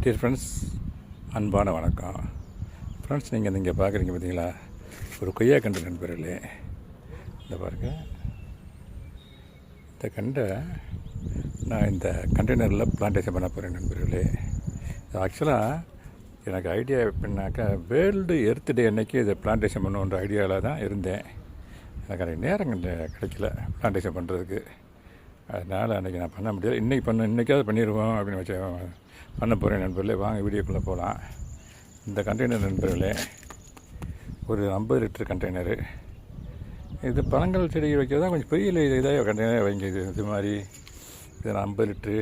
Dear friends, அன்பான வணக்கம். Friends, நீங்கள் பார்க்குறீங்க பார்த்தீங்களா, ஒரு கொய்யா கன்று நண்பர்களே. இந்த பாருங்கள், இந்த கண்டை நான் இந்த கண்டெய்னரில் பிளான்டேஷன் பண்ண போகிறேன் நண்பர்களே. ஆக்சுவலாக எனக்கு ஐடியா எப்படின்னாக்கா, வேர்ல்டு எர்த் டே அன்னைக்கு இதை பிளான்டேஷன் பண்ணுன்ற ஐடியாவில் தான் இருந்தேன். எனக்கு அது நேரம் கிடைக்கல பிளான்டேஷன் பண்ணுறதுக்கு. அதனால் அன்றைக்கி நான் பண்ண முடியாது. இன்றைக்காவது பண்ணிடுவோம் அப்படின்னு வச்சு பண்ண போகிறேன் நண்பர்களே. வாங்க வீடியோக்குள்ளே போகலாம். இந்த கண்டெய்னர் நண்பர்களே ஒரு 50 லிட்டர் கண்டெய்னரு. இது பழங்கள் செடி வைக்கிறது தான் கொஞ்சம் பெரிய இதாக கண்டெய்னர் வைங்க. இது மாதிரி இது 50 லிட்ரு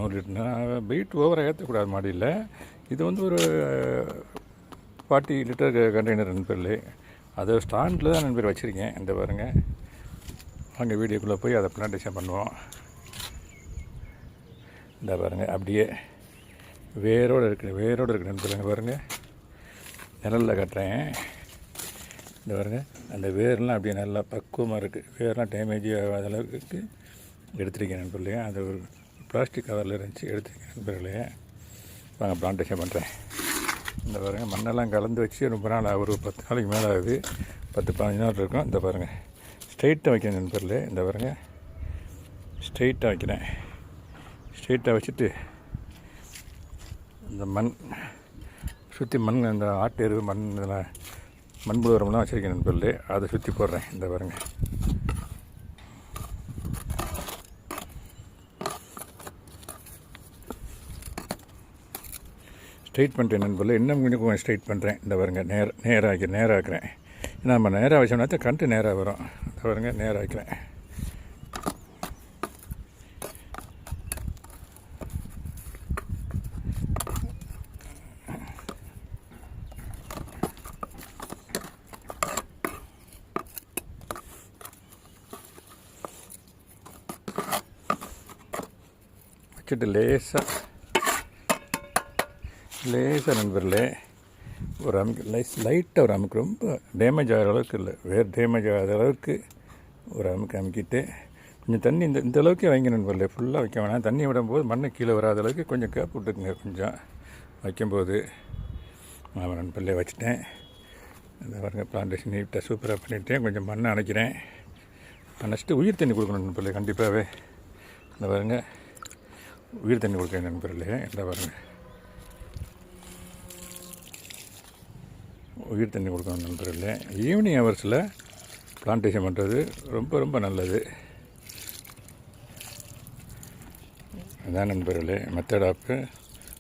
100 லிட்டர்னா வெயிட் ஓவராக ஏற்றக்கூடாது மாடியில். இது ஒரு 40 லிட்டர் கண்டெய்னர் நண்பர்களே. அதை ஸ்டாண்டில் தான் நண்பர் வச்சுருக்கேன். இந்த பாருங்கள், வாங்க வீடியோக்குள்ளே போய் அதை பிளான்டேஷன் பண்ணுவோம். இந்த பாருங்கள், அப்படியே வேரோடு இருக்குது நண்பருங்க. பாருங்கள், நிழலில் கட்டுறேன். இந்த பாருங்கள், அந்த வேர்லாம் அப்படியே நல்லா பக்குவமாக இருக்குது. வேர்லாம் டேமேஜ் ஆகாத அளவுக்கு எடுத்துருக்கேன் நண்பர்களே. அது ஒரு பிளாஸ்டிக் கவரில் இருந்துச்சு, எடுத்துருக்கேன் நண்பர்களே. வாங்க பிளான்டேஷன் பண்ணுறேன். இந்த பாருங்கள், மண்ணெல்லாம் கலந்து வச்சு ரொம்ப நாள் ஒரு 10 நாளைக்கு மேலே ஆகுது. 10-15 நாள் இருக்கும். இந்த பாருங்கள், ஸ்ட்ரெயிட்டாக வைக்கிறேன் நண்பர்களே. இந்த பாருங்கள், ஸ்ட்ரெயிட்டாக வைக்கிறேன். ஸ்ட்ரெயிட்டாக வச்சுட்டு இந்த மண் சுற்றி அந்த ஆட்டு எருவு மண் இதெல்லாம் மண்புழு உரம்லாம் வச்சுருக்கேன் நண்பர்களே. அதை சுற்றி போடுறேன். இந்த பாருங்கள், ஸ்ட்ரெயிட் பண்ணுறேன் நண்பர்களே. இன்னும் கொஞ்சம் ஸ்ட்ரெயிட் பண்ணுறேன். இந்த பாருங்கள், நேராக ஆக்கிறேன். ஏன்னா நம்ம நேராக வச்சோம்னா தான் கண்டு நேராக வரும். இந்த பாருங்கள், நேராக வைக்கிறேன். வச்சுட்டு லேசாக நண்பர்களே ஒரு அமுக்கு லைட்டாக ஒரு அமுக்கு, ரொம்ப டேமேஜ் ஆகிற அளவுக்கு இல்லை, வேறு டேமேஜ் ஆகாத அளவுக்கு ஒரு அமுக்கிட்டு கொஞ்சம் தண்ணி இந்த அளவுக்கு வைங்க நண்பர்களே. ஃபுல்லாக வைக்க வேணாம். தண்ணி விடும்போது மண்ணு கீழே வராத அளவுக்கு கொஞ்சம் கேப் விட்டுக்குங்க. கொஞ்சம் வைக்கும்போது நான் நண்பர்களே வச்சுட்டேன். இந்த பாருங்க, பிளான்டேஷன் நீட்டாக சூப்பராக பண்ணிவிட்டேன். கொஞ்சம் மண்ணை அணைக்கிறேன். நெக்ஸ்ட்டு உயிர் தண்ணி கொடுக்கணும் நண்பர்களே, கண்டிப்பாகவே. இந்த பாருங்க, உயிர் தண்ணி கொடுக்குறேன் நண்பர்களே. இந்த பாருங்கள், உயிர் தண்ணி கொடுக்கணும் நண்பர்களே. ஈவினிங் ஹவர்ஸில் பிளான்டேஷன் பண்ணுறது ரொம்ப ரொம்ப நல்லது. அதான் நண்பர்களே மெத்தட் ஆஃப்